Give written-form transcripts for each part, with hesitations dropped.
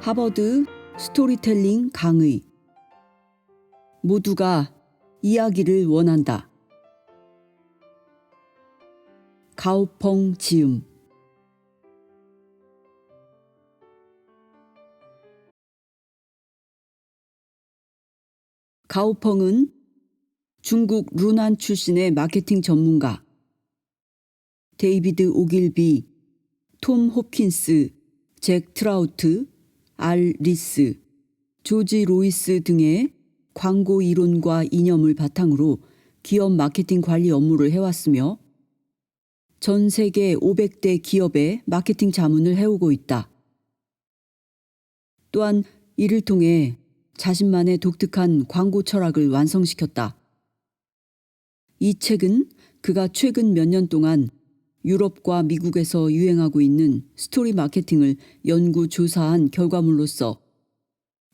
하버드 스토리텔링 강의. 모두가 이야기를 원한다. 가오펑 지음. 가오펑은 중국 루난 출신의 마케팅 전문가, 데이비드 오길비, 톰 홉킨스, 잭 트라우트, 알 리스, 조지 로이스 등의 광고 이론과 이념을 바탕으로 기업 마케팅 관리 업무를 해왔으며 전 세계 500대 기업의 마케팅 자문을 해오고 있다. 또한 이를 통해 자신만의 독특한 광고 철학을 완성시켰다. 이 책은 그가 최근 몇 년 동안 유럽과 미국에서 유행하고 있는 스토리 마케팅을 연구 조사한 결과물로서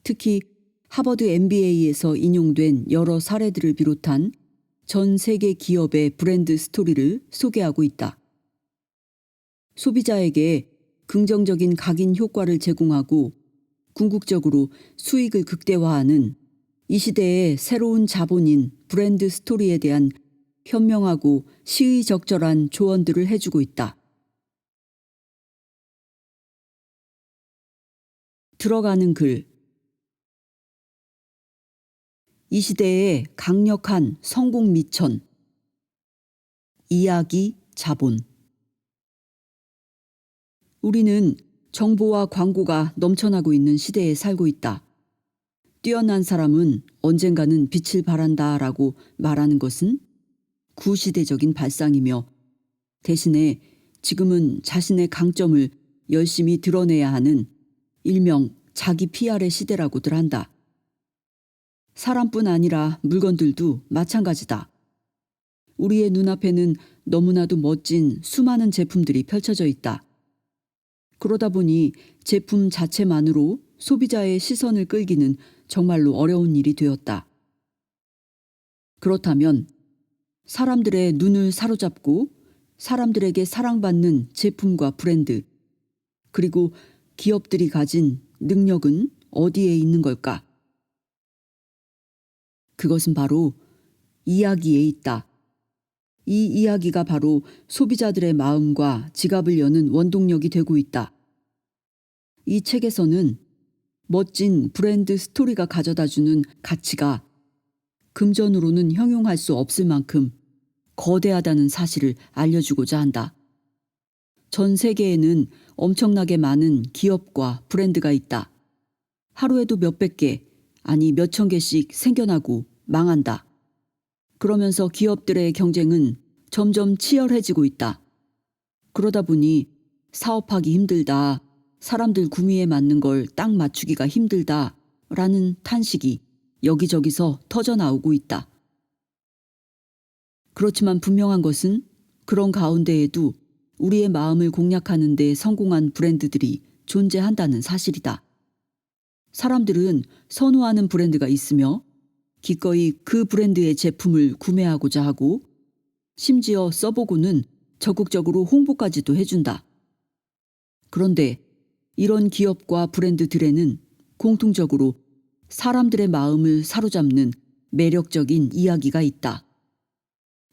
특히 하버드 MBA에서 인용된 여러 사례들을 비롯한 전 세계 기업의 브랜드 스토리를 소개하고 있다. 소비자에게 긍정적인 각인 효과를 제공하고 궁극적으로 수익을 극대화하는 이 시대의 새로운 자본인 브랜드 스토리에 대한 현명하고 시의적절한 조언들을 해주고 있다. 들어가는 글. 이 시대의 강력한 성공 미천. 이야기 자본. 우리는 정보와 광고가 넘쳐나고 있는 시대에 살고 있다. 뛰어난 사람은 언젠가는 빛을 발한다라고 말하는 것은 구시대적인 발상이며 대신에 지금은 자신의 강점을 열심히 드러내야 하는 일명 자기 PR의 시대라고들 한다. 사람뿐 아니라 물건들도 마찬가지다. 우리의 눈앞에는 너무나도 멋진 수많은 제품들이 펼쳐져 있다. 그러다 보니 제품 자체만으로 소비자의 시선을 끌기는 정말로 어려운 일이 되었다. 그렇다면 사람들의 눈을 사로잡고 사람들에게 사랑받는 제품과 브랜드, 그리고 기업들이 가진 능력은 어디에 있는 걸까? 그것은 바로 이야기에 있다. 이 이야기가 바로 소비자들의 마음과 지갑을 여는 원동력이 되고 있다. 이 책에서는 멋진 브랜드 스토리가 가져다주는 가치가 금전으로는 형용할 수 없을 만큼 거대하다는 사실을 알려주고자 한다. 전 세계에는 엄청나게 많은 기업과 브랜드가 있다. 하루에도 몇백 개, 아니 몇천 개씩 생겨나고 망한다. 그러면서 기업들의 경쟁은 점점 치열해지고 있다. 그러다 보니 사업하기 힘들다, 사람들 구미에 맞는 걸 딱 맞추기가 힘들다 라는 탄식이 여기저기서 터져나오고 있다. 그렇지만 분명한 것은 그런 가운데에도 우리의 마음을 공략하는 데 성공한 브랜드들이 존재한다는 사실이다. 사람들은 선호하는 브랜드가 있으며 기꺼이 그 브랜드의 제품을 구매하고자 하고 심지어 써보고는 적극적으로 홍보까지도 해준다. 그런데 이런 기업과 브랜드들에는 공통적으로 사람들의 마음을 사로잡는 매력적인 이야기가 있다.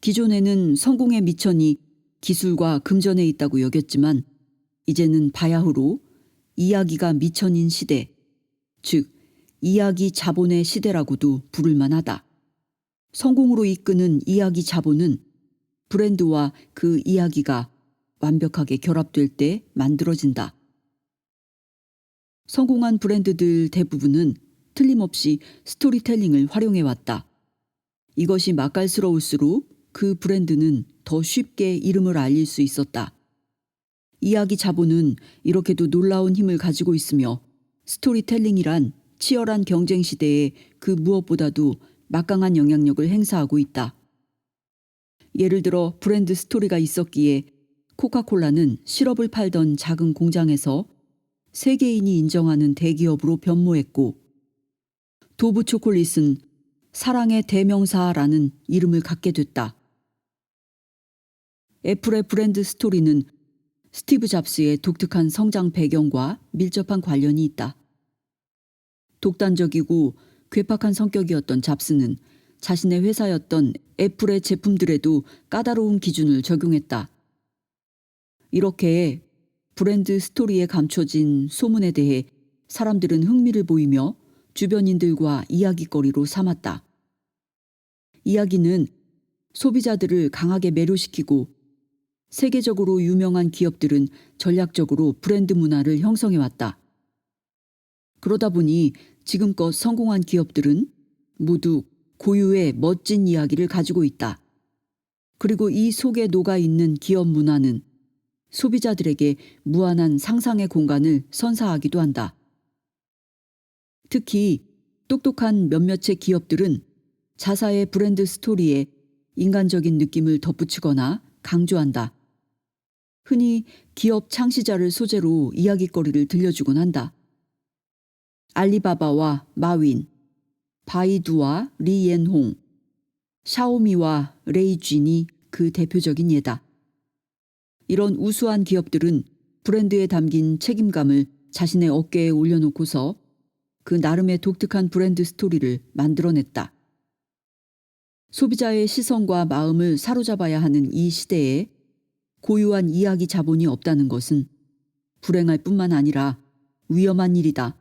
기존에는 성공의 미천이 기술과 금전에 있다고 여겼지만 이제는 바야흐로 이야기가 미천인 시대, 즉 이야기 자본의 시대라고도 부를 만하다. 성공으로 이끄는 이야기 자본은 브랜드와 그 이야기가 완벽하게 결합될 때 만들어진다. 성공한 브랜드들 대부분은 틀림없이 스토리텔링을 활용해왔다. 이것이 맛깔스러울수록 그 브랜드는 더 쉽게 이름을 알릴 수 있었다. 이야기 자본은 이렇게도 놀라운 힘을 가지고 있으며 스토리텔링이란 치열한 경쟁 시대에 그 무엇보다도 막강한 영향력을 행사하고 있다. 예를 들어 브랜드 스토리가 있었기에 코카콜라는 시럽을 팔던 작은 공장에서 세계인이 인정하는 대기업으로 변모했고 도브 초콜릿은 사랑의 대명사라는 이름을 갖게 됐다. 애플의 브랜드 스토리는 스티브 잡스의 독특한 성장 배경과 밀접한 관련이 있다. 독단적이고 괴팍한 성격이었던 잡스는 자신의 회사였던 애플의 제품들에도 까다로운 기준을 적용했다. 이렇게 브랜드 스토리에 감춰진 소문에 대해 사람들은 흥미를 보이며 주변인들과 이야깃거리로 삼았다. 이야기는 소비자들을 강하게 매료시키고 세계적으로 유명한 기업들은 전략적으로 브랜드 문화를 형성해왔다. 그러다 보니 지금껏 성공한 기업들은 모두 고유의 멋진 이야기를 가지고 있다. 그리고 이 속에 녹아있는 기업 문화는 소비자들에게 무한한 상상의 공간을 선사하기도 한다. 특히 똑똑한 몇몇의 기업들은 자사의 브랜드 스토리에 인간적인 느낌을 덧붙이거나 강조한다. 흔히 기업 창시자를 소재로 이야깃거리를 들려주곤 한다. 알리바바와 마윈, 바이두와 리옌홍, 샤오미와 레이쥔이 그 대표적인 예다. 이런 우수한 기업들은 브랜드에 담긴 책임감을 자신의 어깨에 올려놓고서 그 나름의 독특한 브랜드 스토리를 만들어냈다. 소비자의 시선과 마음을 사로잡아야 하는 이 시대에 고유한 이야기 자본이 없다는 것은 불행할 뿐만 아니라 위험한 일이다.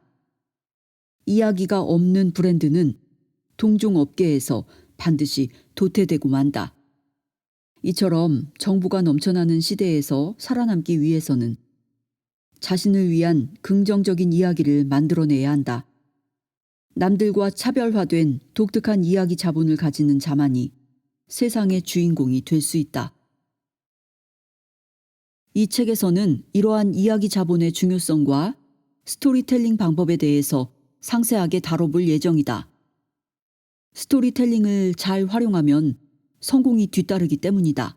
이야기가 없는 브랜드는 동종업계에서 반드시 도태되고 만다. 이처럼 정보가 넘쳐나는 시대에서 살아남기 위해서는 자신을 위한 긍정적인 이야기를 만들어내야 한다. 남들과 차별화된 독특한 이야기 자본을 가지는 자만이 세상의 주인공이 될 수 있다. 이 책에서는 이러한 이야기 자본의 중요성과 스토리텔링 방법에 대해서 상세하게 다뤄볼 예정이다. 스토리텔링을 잘 활용하면 성공이 뒤따르기 때문이다.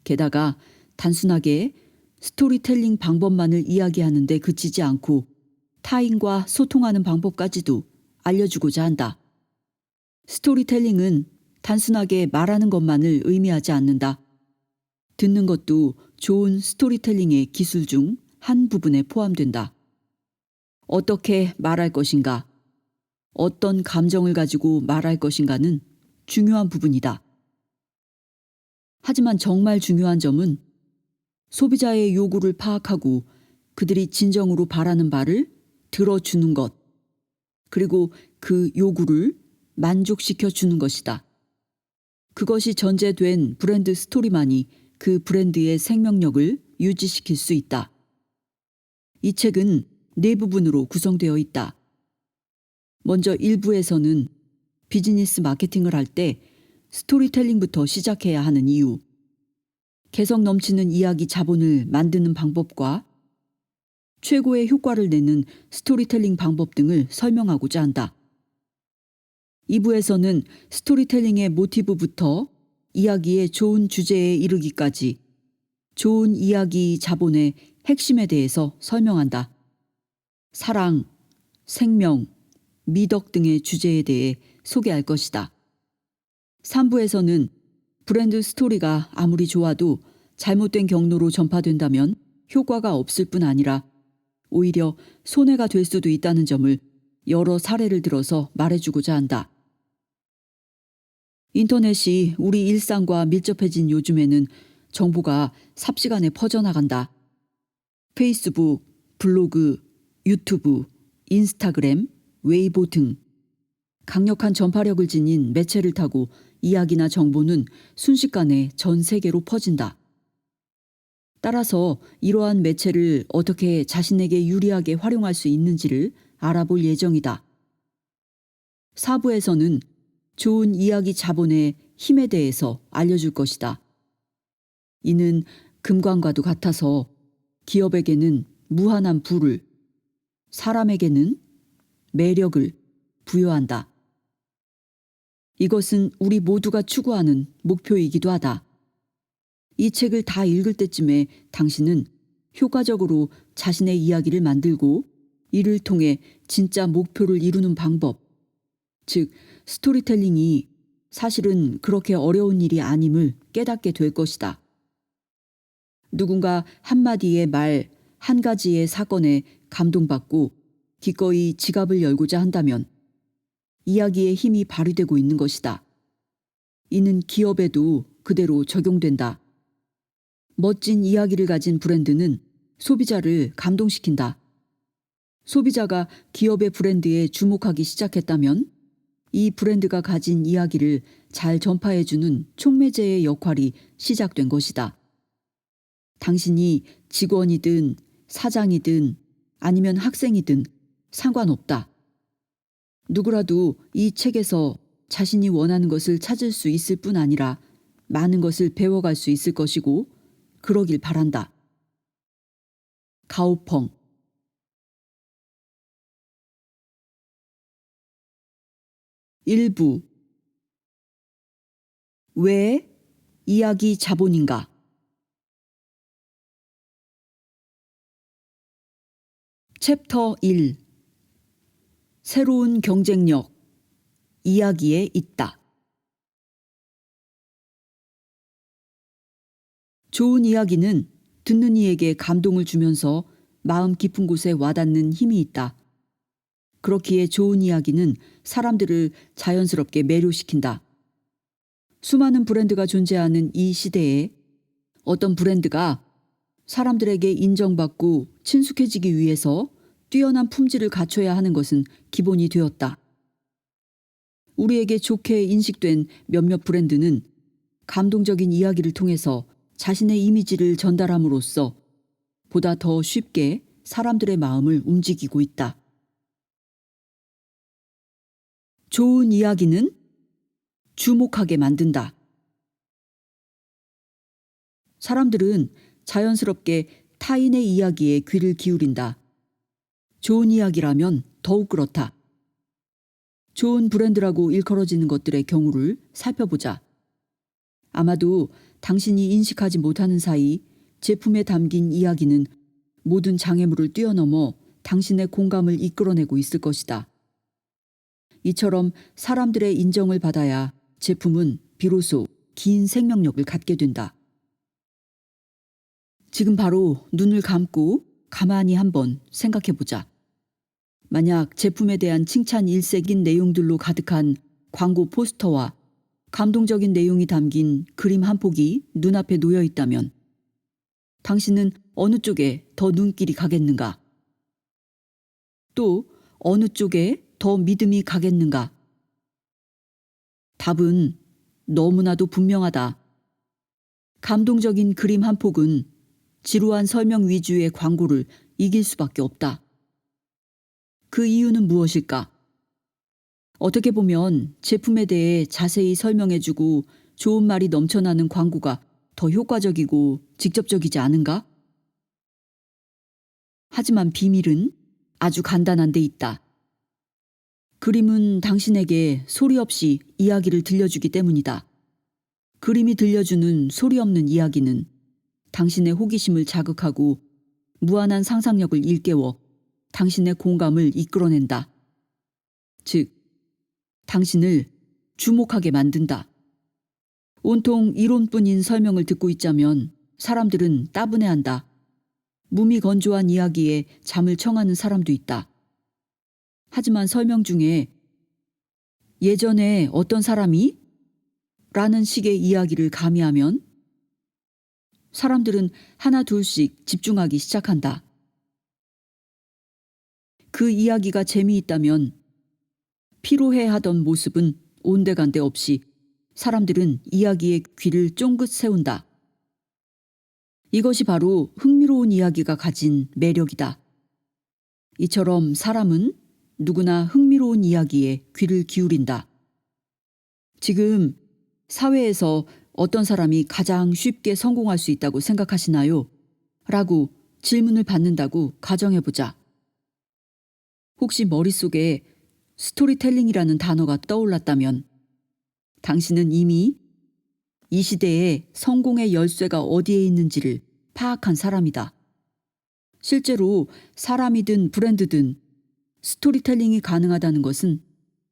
게다가 단순하게 스토리텔링 방법만을 이야기하는 데 그치지 않고 타인과 소통하는 방법까지도 알려주고자 한다. 스토리텔링은 단순하게 말하는 것만을 의미하지 않는다. 듣는 것도 좋은 스토리텔링의 기술 중 한 부분에 포함된다. 어떻게 말할 것인가, 어떤 감정을 가지고 말할 것인가는 중요한 부분이다. 하지만 정말 중요한 점은 소비자의 요구를 파악하고 그들이 진정으로 바라는 바를 들어주는 것, 그리고 그 요구를 만족시켜 주는 것이다. 그것이 전제된 브랜드 스토리만이 그 브랜드의 생명력을 유지시킬 수 있다. 이 책은 4부분으로 구성되어 있다. 먼저 1부에서는 비즈니스 마케팅을 할 때 스토리텔링부터 시작해야 하는 이유, 개성 넘치는 이야기 자본을 만드는 방법과 최고의 효과를 내는 스토리텔링 방법 등을 설명하고자 한다. 2부에서는 스토리텔링의 모티브부터 이야기의 좋은 주제에 이르기까지 좋은 이야기 자본의 핵심에 대해서 설명한다. 사랑, 생명, 미덕 등의 주제에 대해 소개할 것이다. 3부에서는 브랜드 스토리가 아무리 좋아도 잘못된 경로로 전파된다면 효과가 없을 뿐 아니라 오히려 손해가 될 수도 있다는 점을 여러 사례를 들어서 말해주고자 한다. 인터넷이 우리 일상과 밀접해진 요즘에는 정보가 삽시간에 퍼져나간다. 페이스북, 블로그, 유튜브, 인스타그램, 웨이보 등 강력한 전파력을 지닌 매체를 타고 이야기나 정보는 순식간에 전 세계로 퍼진다. 따라서 이러한 매체를 어떻게 자신에게 유리하게 활용할 수 있는지를 알아볼 예정이다. 4부에서는 좋은 이야기 자본의 힘에 대해서 알려줄 것이다. 이는 금광과도 같아서 기업에게는 무한한 부를, 사람에게는 매력을 부여한다. 이것은 우리 모두가 추구하는 목표이기도 하다. 이 책을 다 읽을 때쯤에 당신은 효과적으로 자신의 이야기를 만들고 이를 통해 진짜 목표를 이루는 방법, 즉 스토리텔링이 사실은 그렇게 어려운 일이 아님을 깨닫게 될 것이다. 누군가 한마디의 말, 한 가지의 사건에 감동받고 기꺼이 지갑을 열고자 한다면 이야기의 힘이 발휘되고 있는 것이다. 이는 기업에도 그대로 적용된다. 멋진 이야기를 가진 브랜드는 소비자를 감동시킨다. 소비자가 기업의 브랜드에 주목하기 시작했다면 이 브랜드가 가진 이야기를 잘 전파해주는 촉매제의 역할이 시작된 것이다. 당신이 직원이든 사장이든 아니면 학생이든 상관없다. 누구라도 이 책에서 자신이 원하는 것을 찾을 수 있을 뿐 아니라 많은 것을 배워갈 수 있을 것이고 그러길 바란다. 가오펑. 일부. 왜 이야기 자본인가? 챕터 1. 새로운 경쟁력. 이야기에 있다. 좋은 이야기는 듣는 이에게 감동을 주면서 마음 깊은 곳에 와닿는 힘이 있다. 그렇기에 좋은 이야기는 사람들을 자연스럽게 매료시킨다. 수많은 브랜드가 존재하는 이 시대에 어떤 브랜드가 사람들에게 인정받고 친숙해지기 위해서 뛰어난 품질을 갖춰야 하는 것은 기본이 되었다. 우리에게 좋게 인식된 몇몇 브랜드는 감동적인 이야기를 통해서 자신의 이미지를 전달함으로써 보다 더 쉽게 사람들의 마음을 움직이고 있다. 좋은 이야기는 주목하게 만든다. 사람들은 자연스럽게 타인의 이야기에 귀를 기울인다. 좋은 이야기라면 더욱 그렇다. 좋은 브랜드라고 일컬어지는 것들의 경우를 살펴보자. 아마도 당신이 인식하지 못하는 사이 제품에 담긴 이야기는 모든 장애물을 뛰어넘어 당신의 공감을 이끌어내고 있을 것이다. 이처럼 사람들의 인정을 받아야 제품은 비로소 긴 생명력을 갖게 된다. 지금 바로 눈을 감고 가만히 한번 생각해보자. 만약 제품에 대한 칭찬 일색인 내용들로 가득한 광고 포스터와 감동적인 내용이 담긴 그림 한 폭이 눈앞에 놓여 있다면 당신은 어느 쪽에 더 눈길이 가겠는가? 또 어느 쪽에 더 믿음이 가겠는가? 답은 너무나도 분명하다. 감동적인 그림 한 폭은 지루한 설명 위주의 광고를 이길 수밖에 없다. 그 이유는 무엇일까? 어떻게 보면 제품에 대해 자세히 설명해주고 좋은 말이 넘쳐나는 광고가 더 효과적이고 직접적이지 않은가? 하지만 비밀은 아주 간단한 데 있다. 그림은 당신에게 소리 없이 이야기를 들려주기 때문이다. 그림이 들려주는 소리 없는 이야기는 당신의 호기심을 자극하고 무한한 상상력을 일깨워 당신의 공감을 이끌어낸다. 즉, 당신을 주목하게 만든다. 온통 이론뿐인 설명을 듣고 있자면 사람들은 따분해한다. 무미건조한 이야기에 잠을 청하는 사람도 있다. 하지만 설명 중에 예전에 어떤 사람이? 라는 식의 이야기를 가미하면 사람들은 하나 둘씩 집중하기 시작한다. 그 이야기가 재미있다면 피로해하던 모습은 온데간데 없이 사람들은 이야기에 귀를 쫑긋 세운다. 이것이 바로 흥미로운 이야기가 가진 매력이다. 이처럼 사람은 누구나 흥미로운 이야기에 귀를 기울인다. 지금 사회에서 어떤 사람이 가장 쉽게 성공할 수 있다고 생각하시나요? 라고 질문을 받는다고 가정해보자. 혹시 머릿속에 스토리텔링이라는 단어가 떠올랐다면 당신은 이미 이 시대에 성공의 열쇠가 어디에 있는지를 파악한 사람이다. 실제로 사람이든 브랜드든 스토리텔링이 가능하다는 것은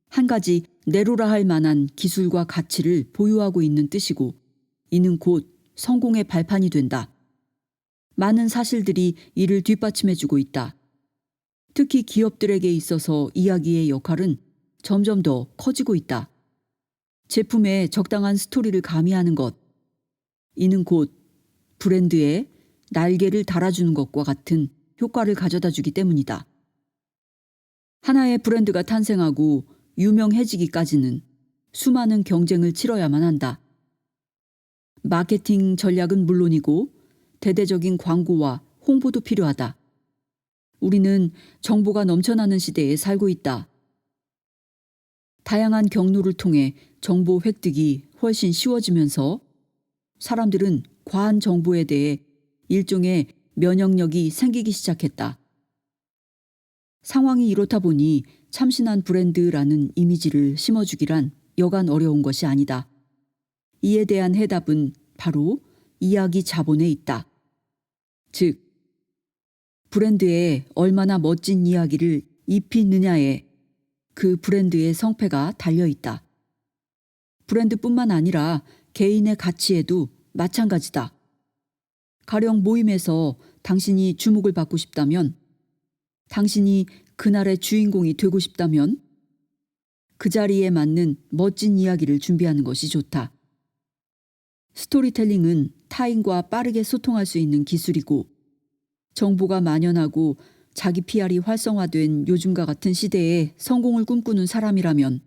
한 가지 내로라 할 만한 기술과 가치를 보유하고 있는 뜻이고 이는 곧 성공의 발판이 된다. 많은 사실들이 이를 뒷받침해주고 있다. 특히 기업들에게 있어서 이야기의 역할은 점점 더 커지고 있다. 제품의 적당한 스토리를 가미하는 것. 이는 곧 브랜드에 날개를 달아주는 것과 같은 효과를 가져다 주기 때문이다. 하나의 브랜드가 탄생하고 유명해지기까지는 수많은 경쟁을 치러야만 한다. 마케팅 전략은 물론이고 대대적인 광고와 홍보도 필요하다. 우리는 정보가 넘쳐나는 시대에 살고 있다. 다양한 경로를 통해 정보 획득이 훨씬 쉬워지면서 사람들은 과한 정보에 대해 일종의 면역력이 생기기 시작했다. 상황이 이렇다 보니 참신한 브랜드라는 이미지를 심어주기란 여간 어려운 것이 아니다. 이에 대한 해답은 바로 이야기 자본에 있다. 즉, 브랜드에 얼마나 멋진 이야기를 입히느냐에 그 브랜드의 성패가 달려있다. 브랜드뿐만 아니라 개인의 가치에도 마찬가지다. 가령 모임에서 당신이 주목을 받고 싶다면, 당신이 그날의 주인공이 되고 싶다면 그 자리에 맞는 멋진 이야기를 준비하는 것이 좋다. 스토리텔링은 타인과 빠르게 소통할 수 있는 기술이고 정보가 만연하고 자기 PR이 활성화된 요즘과 같은 시대에 성공을 꿈꾸는 사람이라면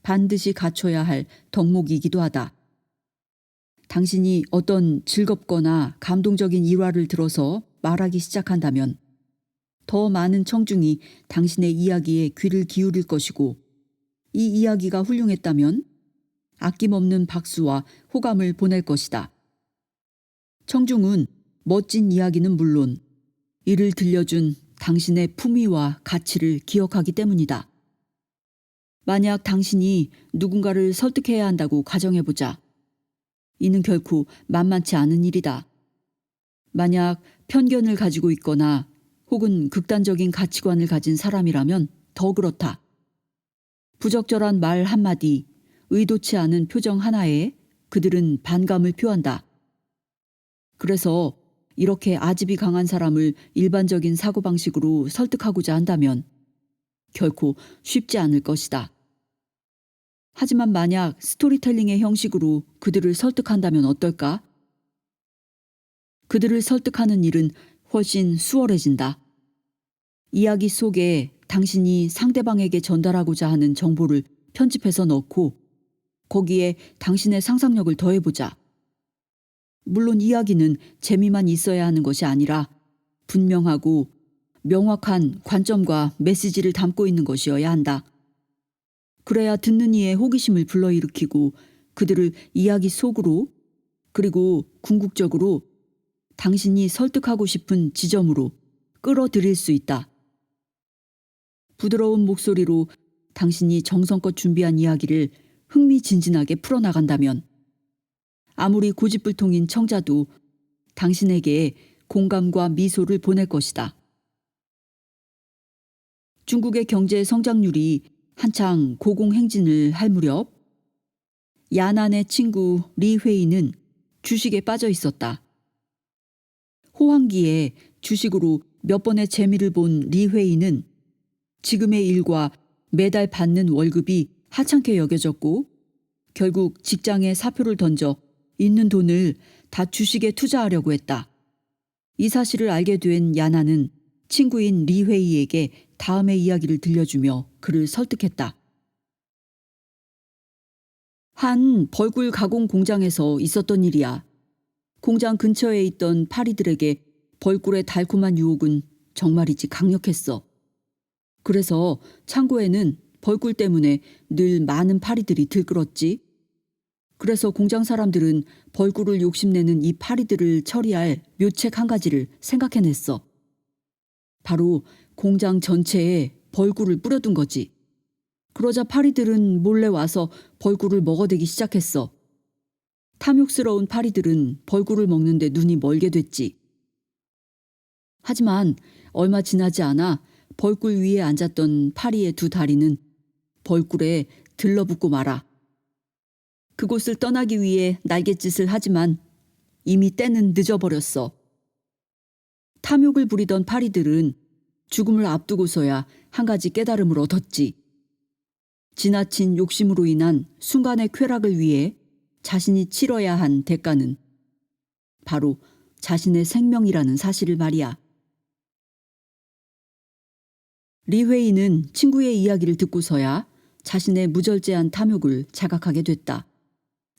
반드시 갖춰야 할 덕목이기도 하다. 당신이 어떤 즐겁거나 감동적인 일화를 들어서 말하기 시작한다면 더 많은 청중이 당신의 이야기에 귀를 기울일 것이고 이 이야기가 훌륭했다면 아낌없는 박수와 호감을 보낼 것이다. 청중은 멋진 이야기는 물론 이를 들려준 당신의 품위와 가치를 기억하기 때문이다. 만약 당신이 누군가를 설득해야 한다고 가정해보자. 이는 결코 만만치 않은 일이다. 만약 편견을 가지고 있거나 혹은 극단적인 가치관을 가진 사람이라면 더 그렇다. 부적절한 말 한마디, 의도치 않은 표정 하나에 그들은 반감을 표한다. 그래서 이렇게 아집이 강한 사람을 일반적인 사고방식으로 설득하고자 한다면 결코 쉽지 않을 것이다. 하지만 만약 스토리텔링의 형식으로 그들을 설득한다면 어떨까? 그들을 설득하는 일은 훨씬 수월해진다. 이야기 속에 당신이 상대방에게 전달하고자 하는 정보를 편집해서 넣고 거기에 당신의 상상력을 더해보자. 물론 이야기는 재미만 있어야 하는 것이 아니라 분명하고 명확한 관점과 메시지를 담고 있는 것이어야 한다. 그래야 듣는 이의 호기심을 불러일으키고 그들을 이야기 속으로 그리고 궁극적으로 당신이 설득하고 싶은 지점으로 끌어들일 수 있다. 부드러운 목소리로 당신이 정성껏 준비한 이야기를 흥미진진하게 풀어나간다면 아무리 고집불통인 청자도 당신에게 공감과 미소를 보낼 것이다. 중국의 경제 성장률이 한창 고공행진을 할 무렵 야난의 친구 리회이는 주식에 빠져 있었다. 호황기에 주식으로 몇 번의 재미를 본 리회이는 지금의 일과 매달 받는 월급이 하찮게 여겨졌고 결국 직장에 사표를 던져 있는 돈을 다 주식에 투자하려고 했다. 이 사실을 알게 된 야나는 친구인 리회이에게 다음의 이야기를 들려주며 그를 설득했다. 한 벌꿀 가공 공장에서 있었던 일이야. 공장 근처에 있던 파리들에게 벌꿀의 달콤한 유혹은 정말이지 강력했어. 그래서 창고에는 벌꿀 때문에 늘 많은 파리들이 들끓었지. 그래서 공장 사람들은 벌꿀을 욕심내는 이 파리들을 처리할 묘책 한 가지를 생각해냈어. 바로 공장 전체에 벌꿀을 뿌려둔 거지. 그러자 파리들은 몰래 와서 벌꿀을 먹어대기 시작했어. 탐욕스러운 파리들은 벌꿀을 먹는데 눈이 멀게 됐지. 하지만 얼마 지나지 않아 벌꿀 위에 앉았던 파리의 두 다리는 벌꿀에 들러붙고 말아. 그곳을 떠나기 위해 날갯짓을 하지만 이미 때는 늦어버렸어. 탐욕을 부리던 파리들은 죽음을 앞두고서야 한 가지 깨달음을 얻었지. 지나친 욕심으로 인한 순간의 쾌락을 위해 자신이 치러야 한 대가는 바로 자신의 생명이라는 사실을 말이야. 리회이는 친구의 이야기를 듣고서야 자신의 무절제한 탐욕을 자각하게 됐다.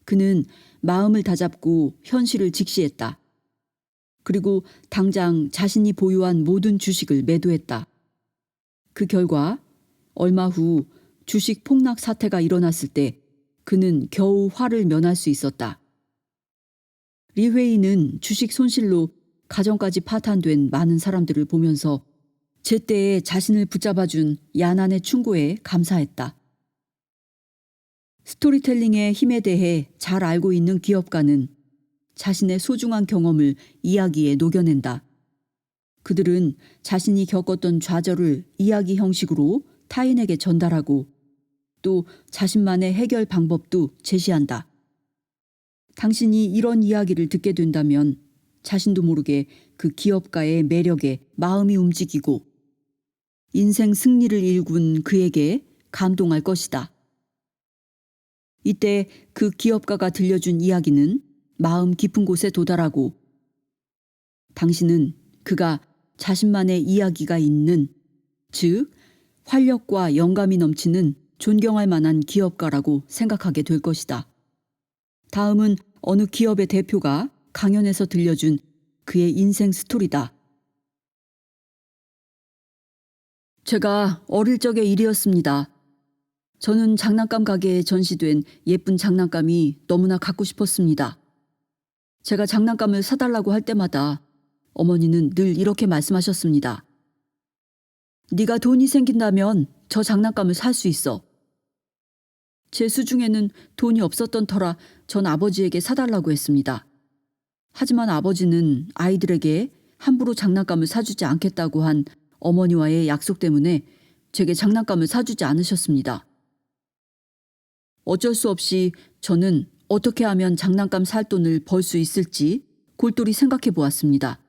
그는 마음을 다잡고 현실을 직시했다. 그리고 당장 자신이 보유한 모든 주식을 매도했다. 그 결과 얼마 후 주식 폭락 사태가 일어났을 때 그는 겨우 화를 면할 수 있었다. 리회이는 주식 손실로 가정까지 파탄된 많은 사람들을 보면서 제때에 자신을 붙잡아준 야난의 충고에 감사했다. 스토리텔링의 힘에 대해 잘 알고 있는 기업가는 자신의 소중한 경험을 이야기에 녹여낸다. 그들은 자신이 겪었던 좌절을 이야기 형식으로 타인에게 전달하고 또 자신만의 해결 방법도 제시한다. 당신이 이런 이야기를 듣게 된다면 자신도 모르게 그 기업가의 매력에 마음이 움직이고 인생 승리를 일군 그에게 감동할 것이다. 이때 그 기업가가 들려준 이야기는 마음 깊은 곳에 도달하고 당신은 그가 자신만의 이야기가 있는, 즉 활력과 영감이 넘치는 존경할 만한 기업가라고 생각하게 될 것이다. 다음은 어느 기업의 대표가 강연에서 들려준 그의 인생 스토리다. 제가 어릴 적의 일이었습니다. 저는 장난감 가게에 전시된 예쁜 장난감이 너무나 갖고 싶었습니다. 제가 장난감을 사달라고 할 때마다 어머니는 늘 이렇게 말씀하셨습니다. 네가 돈이 생긴다면 저 장난감을 살 수 있어. 제 수중에는 돈이 없었던 터라 전 아버지에게 사달라고 했습니다. 하지만 아버지는 아이들에게 함부로 장난감을 사주지 않겠다고 한 어머니와의 약속 때문에 제게 장난감을 사주지 않으셨습니다. 어쩔 수 없이 저는 어떻게 하면 장난감 살 돈을 벌 수 있을지 골똘히 생각해 보았습니다.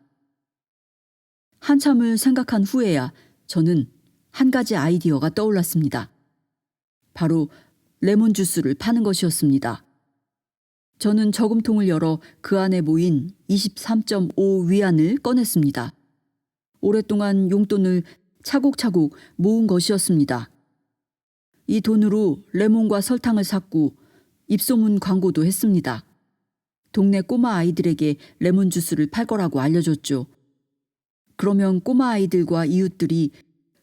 한참을 생각한 후에야 저는 한 가지 아이디어가 떠올랐습니다. 바로 레몬 주스를 파는 것이었습니다. 저는 저금통을 열어 그 안에 모인 23.5 위안을 꺼냈습니다. 오랫동안 용돈을 차곡차곡 모은 것이었습니다. 이 돈으로 레몬과 설탕을 샀고 입소문 광고도 했습니다. 동네 꼬마 아이들에게 레몬 주스를 팔 거라고 알려줬죠. 그러면 꼬마 아이들과 이웃들이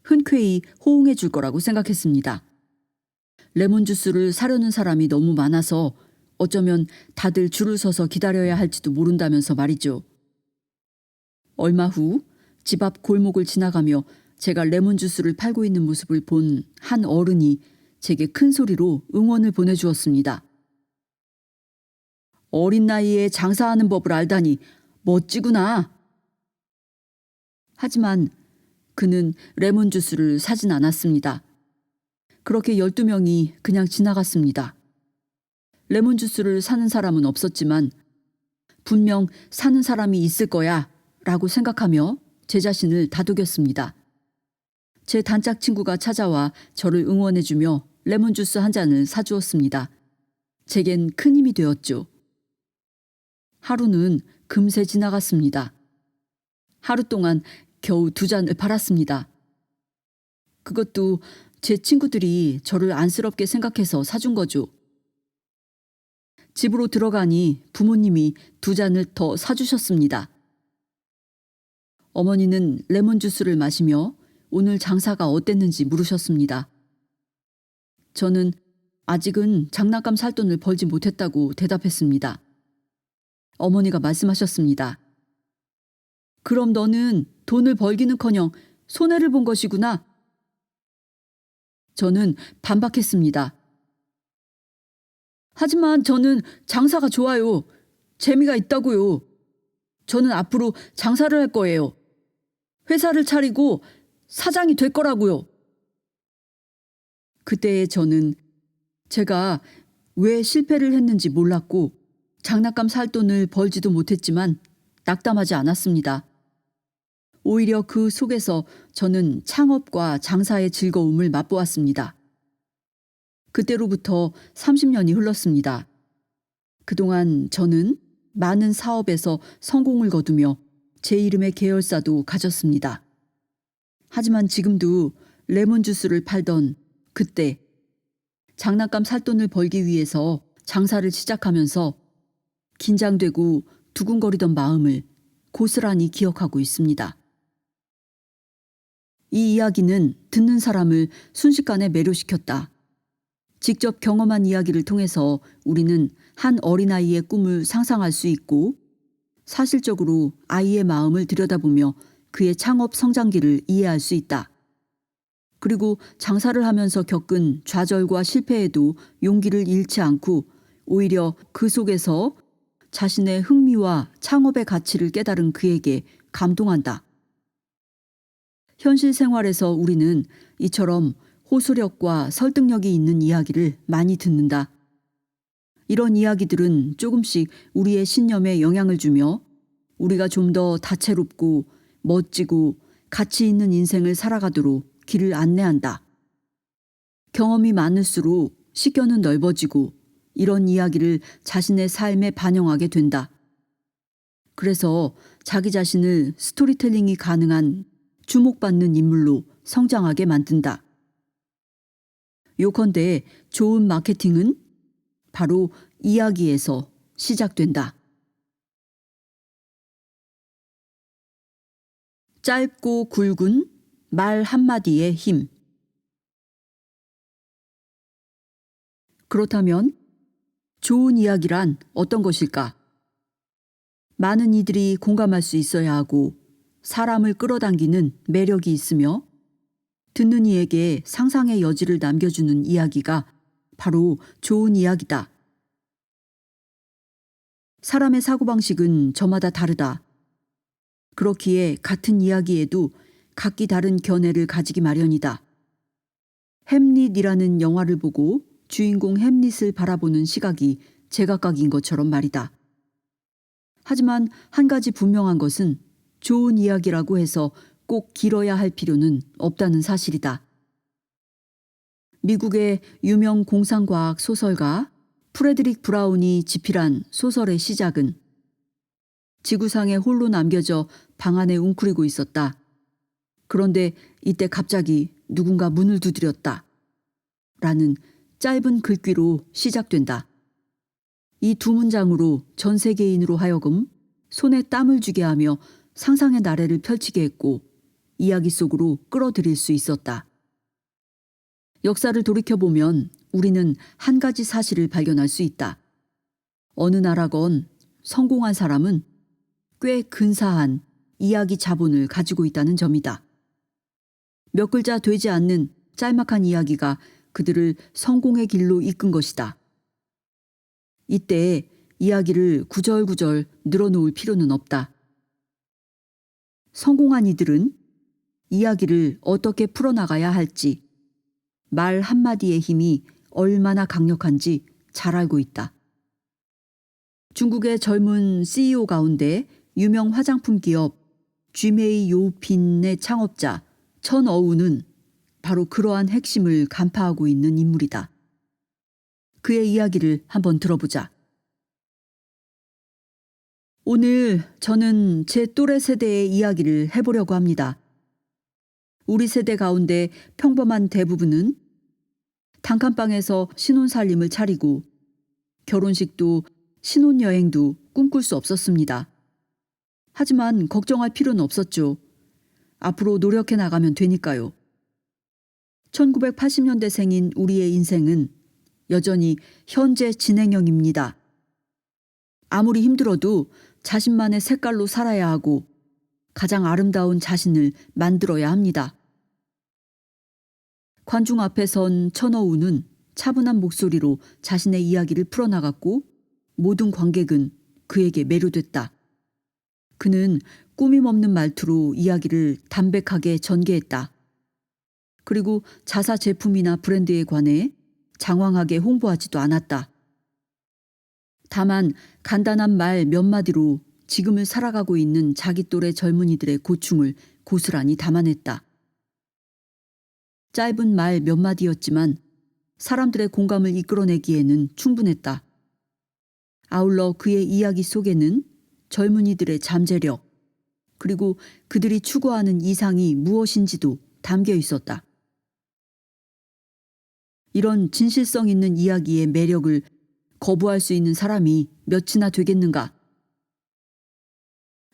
흔쾌히 호응해 줄 거라고 생각했습니다. 레몬 주스를 사려는 사람이 너무 많아서 어쩌면 다들 줄을 서서 기다려야 할지도 모른다면서 말이죠. 얼마 후 집 앞 골목을 지나가며 제가 레몬 주스를 팔고 있는 모습을 본 한 어른이 제게 큰 소리로 응원을 보내주었습니다. 어린 나이에 장사하는 법을 알다니 멋지구나. 하지만 그는 레몬 주스를 사진 않았습니다. 그렇게 12명이 그냥 지나갔습니다. 레몬 주스를 사는 사람은 없었지만 분명 사는 사람이 있을 거야 라고 생각하며 제 자신을 다독였습니다. 제 단짝 친구가 찾아와 저를 응원해주며 레몬 주스 한 잔을 사주었습니다. 제겐 큰 힘이 되었죠. 하루는 금세 지나갔습니다. 하루 동안 겨우 2잔을 팔았습니다. 그것도 제 친구들이 저를 안쓰럽게 생각해서 사준 거죠. 집으로 들어가니 부모님이 2잔을 더 사주셨습니다. 어머니는 레몬 주스를 마시며 오늘 장사가 어땠는지 물으셨습니다. 저는 아직은 장난감 살 돈을 벌지 못했다고 대답했습니다. 어머니가 말씀하셨습니다. 그럼 너는 돈을 벌기는커녕 손해를 본 것이구나. 저는 반박했습니다. 하지만 저는 장사가 좋아요. 재미가 있다고요. 저는 앞으로 장사를 할 거예요. 회사를 차리고 사장이 될 거라고요. 그때의 저는 제가 왜 실패를 했는지 몰랐고 장난감 살 돈을 벌지도 못했지만 낙담하지 않았습니다. 오히려 그 속에서 저는 창업과 장사의 즐거움을 맛보았습니다. 그때로부터 30년이 흘렀습니다. 그동안 저는 많은 사업에서 성공을 거두며 제 이름의 계열사도 가졌습니다. 하지만 지금도 레몬 주스를 팔던 그때 장난감 살 돈을 벌기 위해서 장사를 시작하면서 긴장되고 두근거리던 마음을 고스란히 기억하고 있습니다. 이 이야기는 듣는 사람을 순식간에 매료시켰다. 직접 경험한 이야기를 통해서 우리는 한 어린아이의 꿈을 상상할 수 있고 사실적으로 아이의 마음을 들여다보며 그의 창업 성장기를 이해할 수 있다. 그리고 장사를 하면서 겪은 좌절과 실패에도 용기를 잃지 않고 오히려 그 속에서 자신의 흥미와 창업의 가치를 깨달은 그에게 감동한다. 현실 생활에서 우리는 이처럼 호소력과 설득력이 있는 이야기를 많이 듣는다. 이런 이야기들은 조금씩 우리의 신념에 영향을 주며 우리가 좀 더 다채롭고 멋지고 가치 있는 인생을 살아가도록 길을 안내한다. 경험이 많을수록 식견은 넓어지고 이런 이야기를 자신의 삶에 반영하게 된다. 그래서 자기 자신을 스토리텔링이 가능한 주목받는 인물로 성장하게 만든다. 요컨대 좋은 마케팅은 바로 이야기에서 시작된다. 짧고 굵은 말 한마디의 힘. 그렇다면 좋은 이야기란 어떤 것일까? 많은 이들이 공감할 수 있어야 하고 사람을 끌어당기는 매력이 있으며 듣는 이에게 상상의 여지를 남겨주는 이야기가 바로 좋은 이야기다. 사람의 사고방식은 저마다 다르다. 그렇기에 같은 이야기에도 각기 다른 견해를 가지기 마련이다. 햄릿이라는 영화를 보고 주인공 햄릿을 바라보는 시각이 제각각인 것처럼 말이다. 하지만 한 가지 분명한 것은 좋은 이야기라고 해서 꼭 길어야 할 필요는 없다는 사실이다. 미국의 유명 공상과학 소설가 프레드릭 브라운이 집필한 소설의 시작은 지구상에 홀로 남겨져 방 안에 웅크리고 있었다. 그런데 이때 갑자기 누군가 문을 두드렸다. 라는 짧은 글귀로 시작된다. 이 두 문장으로 전 세계인으로 하여금 손에 땀을 쥐게 하며 상상의 나래를 펼치게 했고 이야기 속으로 끌어들일 수 있었다. 역사를 돌이켜보면 우리는 한 가지 사실을 발견할 수 있다. 어느 나라건 성공한 사람은 꽤 근사한 이야기 자본을 가지고 있다는 점이다. 몇 글자 되지 않는 짤막한 이야기가 그들을 성공의 길로 이끈 것이다. 이때 이야기를 구절구절 늘어놓을 필요는 없다. 성공한 이들은 이야기를 어떻게 풀어나가야 할지, 말 한마디의 힘이 얼마나 강력한지 잘 알고 있다. 중국의 젊은 CEO 가운데 유명 화장품 기업 쥐메이 요핀의 창업자 천어우는 바로 그러한 핵심을 간파하고 있는 인물이다. 그의 이야기를 한번 들어보자. 오늘 저는 제 또래 세대의 이야기를 해보려고 합니다. 우리 세대 가운데 평범한 대부분은 단칸방에서 신혼살림을 차리고 결혼식도 신혼여행도 꿈꿀 수 없었습니다. 하지만 걱정할 필요는 없었죠. 앞으로 노력해 나가면 되니까요. 1980년대생인 우리의 인생은 여전히 현재 진행형입니다. 아무리 힘들어도 자신만의 색깔로 살아야 하고 가장 아름다운 자신을 만들어야 합니다. 관중 앞에 선 천어우는 차분한 목소리로 자신의 이야기를 풀어나갔고 모든 관객은 그에게 매료됐다. 그는 꾸밈 없는 말투로 이야기를 담백하게 전개했다. 그리고 자사 제품이나 브랜드에 관해 장황하게 홍보하지도 않았다. 다만 간단한 말 몇 마디로 지금을 살아가고 있는 자기 또래 젊은이들의 고충을 고스란히 담아냈다. 짧은 말 몇 마디였지만 사람들의 공감을 이끌어내기에는 충분했다. 아울러 그의 이야기 속에는 젊은이들의 잠재력, 그리고 그들이 추구하는 이상이 무엇인지도 담겨 있었다. 이런 진실성 있는 이야기의 매력을 거부할 수 있는 사람이 몇이나 되겠는가?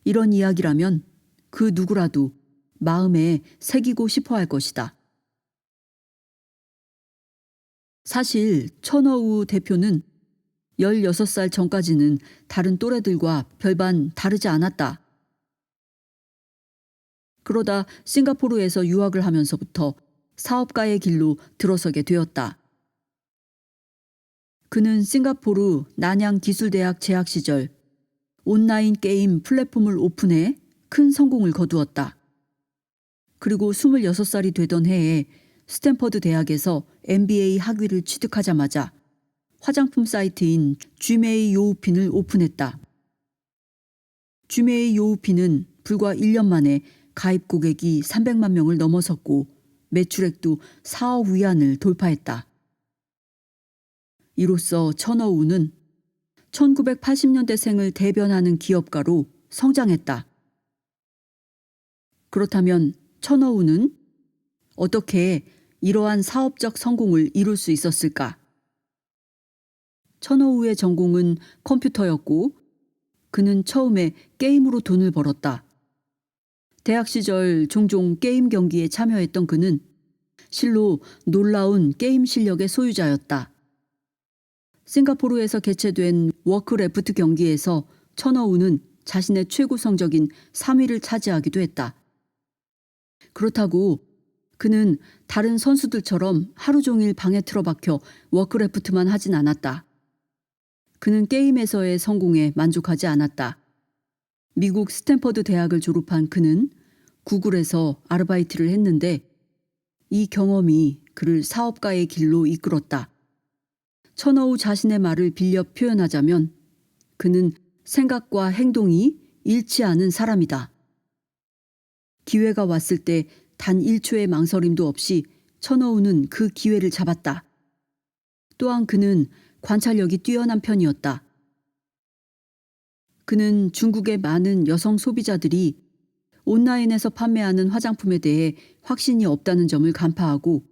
이런 이야기라면 그 누구라도 마음에 새기고 싶어 할 것이다. 사실 천어우 대표는 16살 전까지는 다른 또래들과 별반 다르지 않았다. 그러다 싱가포르에서 유학을 하면서부터 사업가의 길로 들어서게 되었다. 그는 싱가포르 난양기술대학 재학 시절 온라인 게임 플랫폼을 오픈해 큰 성공을 거두었다. 그리고 26살이 되던 해에 스탠퍼드 대학에서 MBA 학위를 취득하자마자 화장품 사이트인 쥐메이 요우핀을 오픈했다. 쥐메이 요우핀은 불과 1년 만에 가입 고객이 300만 명을 넘어섰고 매출액도 4억 위안을 돌파했다. 이로써 천어우는 1980년대생을 대변하는 기업가로 성장했다. 그렇다면 천어우는 어떻게 이러한 사업적 성공을 이룰 수 있었을까? 천어우의 전공은 컴퓨터였고 그는 처음에 게임으로 돈을 벌었다. 대학 시절 종종 게임 경기에 참여했던 그는 실로 놀라운 게임 실력의 소유자였다. 싱가포르에서 개최된 워크래프트 경기에서 천어우는 자신의 최고 성적인 3위를 차지하기도 했다. 그렇다고 그는 다른 선수들처럼 하루 종일 방에 틀어박혀 워크래프트만 하진 않았다. 그는 게임에서의 성공에 만족하지 않았다. 미국 스탠퍼드 대학을 졸업한 그는 구글에서 아르바이트를 했는데 이 경험이 그를 사업가의 길로 이끌었다. 천어우 자신의 말을 빌려 표현하자면 그는 생각과 행동이 일치하는 사람이다. 기회가 왔을 때 단 1초의 망설임도 없이 천어우는 그 기회를 잡았다. 또한 그는 관찰력이 뛰어난 편이었다. 그는 중국의 많은 여성 소비자들이 온라인에서 판매하는 화장품에 대해 확신이 없다는 점을 간파하고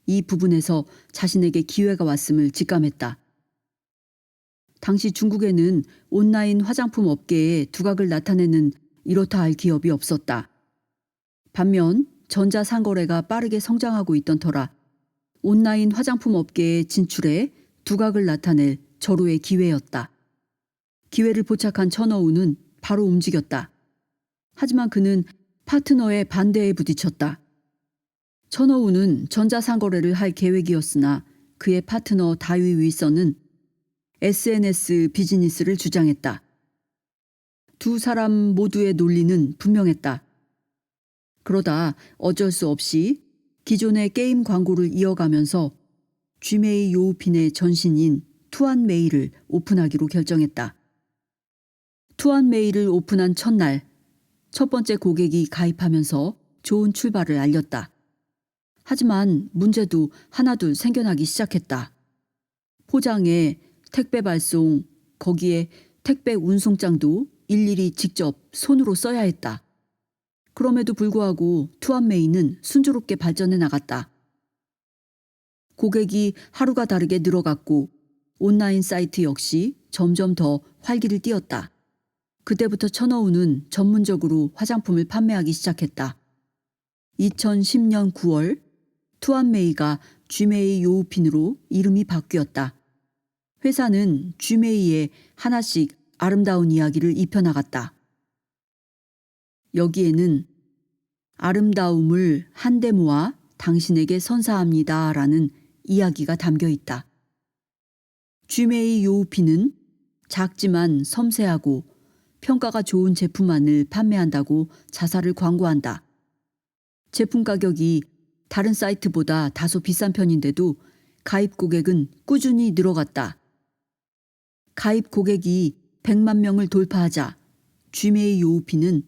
이 부분에서 자신에게 기회가 왔음을 직감했다. 당시 중국에는 온라인 화장품 업계에 두각을 나타내는 이렇다 할 기업이 없었다. 반면 전자상거래가 빠르게 성장하고 있던 터라 온라인 화장품 업계에 진출해 두각을 나타낼 절호의 기회였다. 기회를 포착한 천어우는 바로 움직였다. 하지만 그는 파트너의 반대에 부딪혔다. 천어우는 전자상거래를 할 계획이었으나 그의 파트너 다위 윌선은 SNS 비즈니스를 주장했다. 두 사람 모두의 논리는 분명했다. 그러다 어쩔 수 없이 기존의 게임 광고를 이어가면서 쥐메이 요우핀의 전신인 투안메이를 오픈하기로 결정했다. 투안메이를 오픈한 첫날 첫 번째 고객이 가입하면서 좋은 출발을 알렸다. 하지만 문제도 하나둘 생겨나기 시작했다. 포장에 택배 발송, 거기에 택배 운송장도 일일이 직접 손으로 써야 했다. 그럼에도 불구하고 투안메이는 순조롭게 발전해 나갔다. 고객이 하루가 다르게 늘어갔고 온라인 사이트 역시 점점 더 활기를 띠었다. 그때부터 천어우는 전문적으로 화장품을 판매하기 시작했다. 2010년 9월 투안메이가 쥐메이 요우핀으로 이름이 바뀌었다. 회사는 쥐메이에 하나씩 아름다운 이야기를 입혀나갔다. 여기에는 아름다움을 한데 모아 당신에게 선사합니다 라는 이야기가 담겨 있다. 쥐메이 요우핀은 작지만 섬세하고 평가가 좋은 제품만을 판매한다고 자사를 광고한다. 제품 가격이 다른 사이트보다 다소 비싼 편인데도 가입 고객은 꾸준히 늘어갔다. 가입 고객이 100만 명을 돌파하자 쥐메이 요우핀은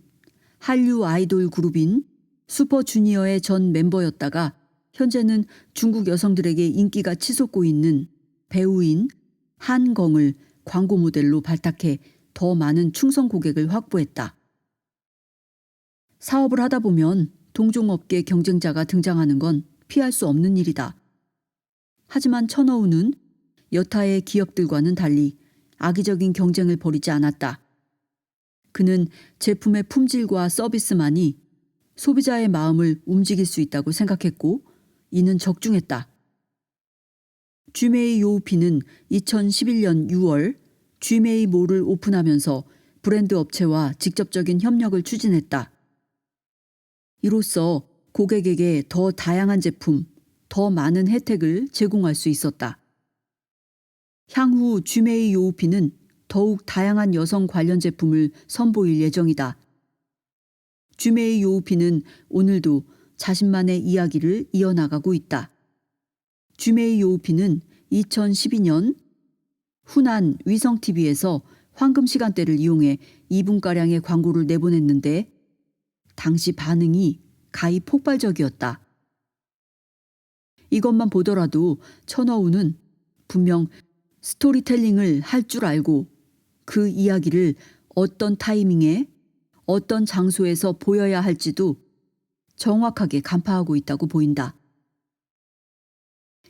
한류 아이돌 그룹인 슈퍼주니어의 전 멤버였다가 현재는 중국 여성들에게 인기가 치솟고 있는 배우인 한경을 광고 모델로 발탁해 더 많은 충성 고객을 확보했다. 사업을 하다 보면 동종업계 경쟁자가 등장하는 건 피할 수 없는 일이다. 하지만 천어우는 여타의 기업들과는 달리 악의적인 경쟁을 벌이지 않았다. 그는 제품의 품질과 서비스만이 소비자의 마음을 움직일 수 있다고 생각했고 이는 적중했다. 쥐메이 요우피는 2011년 6월 쥐메이몰을 오픈하면서 브랜드 업체와 직접적인 협력을 추진했다. 이로써 고객에게 더 다양한 제품, 더 많은 혜택을 제공할 수 있었다. 향후 쥐메이 요우피는 더욱 다양한 여성 관련 제품을 선보일 예정이다. 쥐메이 요우피는 오늘도 자신만의 이야기를 이어나가고 있다. 쥐메이 요우피는 2012년 후난 위성TV에서 황금 시간대를 이용해 2분가량의 광고를 내보냈는데 당시 반응이 가히 폭발적이었다. 이것만 보더라도 천어우는 분명 스토리텔링을 할 줄 알고 그 이야기를 어떤 타이밍에 어떤 장소에서 보여야 할지도 정확하게 간파하고 있다고 보인다.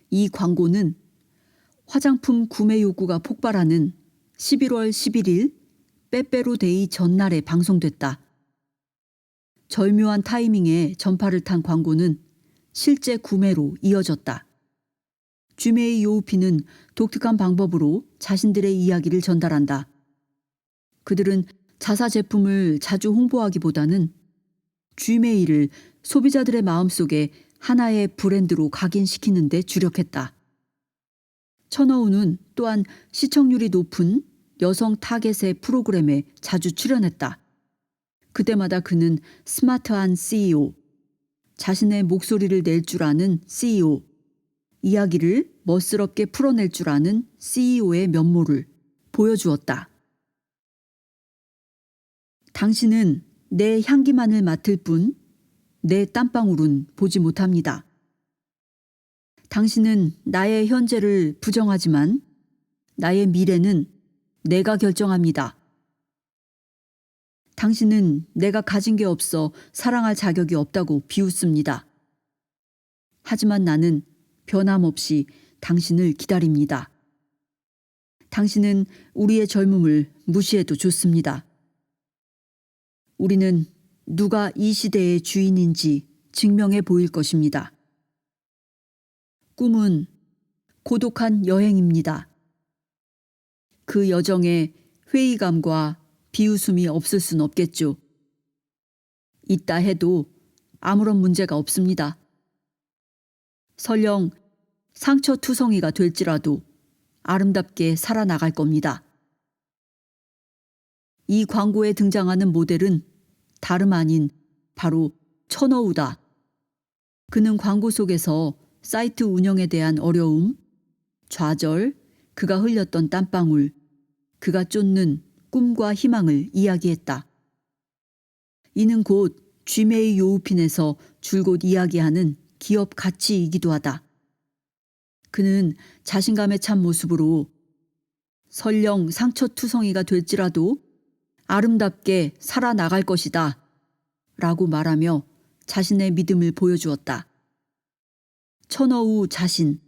이 광고는 화장품 구매 욕구가 폭발하는 11월 11일 빼빼로데이 전날에 방송됐다. 절묘한 타이밍에 전파를 탄 광고는 실제 구매로 이어졌다. 쥐메이 요우피는 독특한 방법으로 자신들의 이야기를 전달한다. 그들은 자사 제품을 자주 홍보하기보다는 쥐메이를 소비자들의 마음속에 하나의 브랜드로 각인시키는 데 주력했다. 천어우는 또한 시청률이 높은 여성 타겟의 프로그램에 자주 출연했다. 그때마다 그는 스마트한 CEO, 자신의 목소리를 낼 줄 아는 CEO, 이야기를 멋스럽게 풀어낼 줄 아는 CEO의 면모를 보여주었다. 당신은 내 향기만을 맡을 뿐 내 땀방울은 보지 못합니다. 당신은 나의 현재를 부정하지만 나의 미래는 내가 결정합니다. 당신은 내가 가진 게 없어 사랑할 자격이 없다고 비웃습니다. 하지만 나는 변함없이 당신을 기다립니다. 당신은 우리의 젊음을 무시해도 좋습니다. 우리는 누가 이 시대의 주인인지 증명해 보일 것입니다. 꿈은 고독한 여행입니다. 그 여정에 회의감과 비웃음이 없을 순 없겠죠. 있다 해도 아무런 문제가 없습니다. 설령 상처투성이가 될지라도 아름답게 살아나갈 겁니다. 이 광고에 등장하는 모델은 다름 아닌 바로 천어우다. 그는 광고 속에서 사이트 운영에 대한 어려움, 좌절, 그가 흘렸던 땀방울, 그가 쫓는 꿈과 희망을 이야기했다. 이는 곧 쥐메이 요우핀에서 줄곧 이야기하는 기업 가치이기도 하다. 그는 자신감에 찬 모습으로 설령 상처투성이가 될지라도 아름답게 살아나갈 것이다 라고 말하며 자신의 믿음을 보여주었다. 천어우 자신,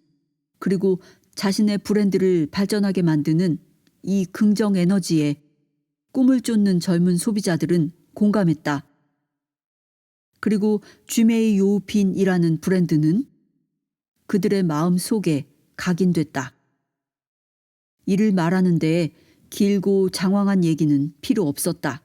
그리고 자신의 브랜드를 발전하게 만드는 이 긍정 에너지에 꿈을 쫓는 젊은 소비자들은 공감했다. 그리고 쥐메이 요우핀이라는 브랜드는 그들의 마음 속에 각인됐다. 이를 말하는 데 길고 장황한 얘기는 필요 없었다.